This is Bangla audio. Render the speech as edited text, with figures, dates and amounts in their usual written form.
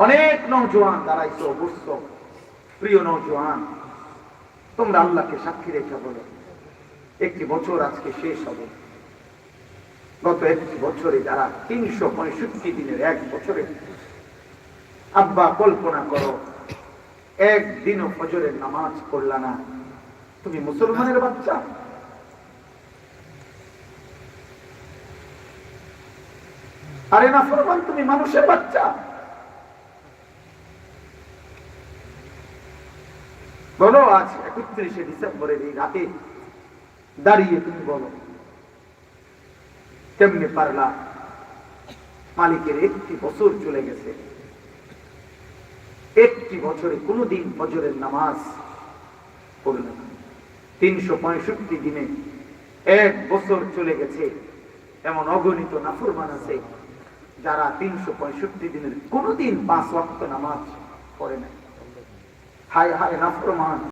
অনেক নওজোয়ান দাঁড়াইছো বসছো, প্রিয় নওজোয়ান, তোমরা আল্লাহকে সাক্ষী রেখে বলো, একটি বছর আজকে শেষ হবে। গত একটি বছরে যারা 365 দিনের এক বছরে, আব্বা কল্পনা করো একদিনও ফজরের নামাজ পড়লা না, তুমি মুসলমানের বাচ্চা? আরে না ফরমান, তুমি মানুষের বাচ্চা। বলো আজ 31শে ডিসেম্বরের এই রাতে দাঁড়িয়ে তুমি বলো কেমনে পারলা? মালিকের একটি বছর চলে গেছে, একটি বছরে কোনদিন ফজরের নামাজ পড়লে না। 365 দিনে এক বছর চলে গেছে, এমন অগণিত নাফরমান আছে যারা 365 দিনের কোনদিন 5 ওয়াক্ত নামাজ পড়ে না। হায় হায় নাফরমান।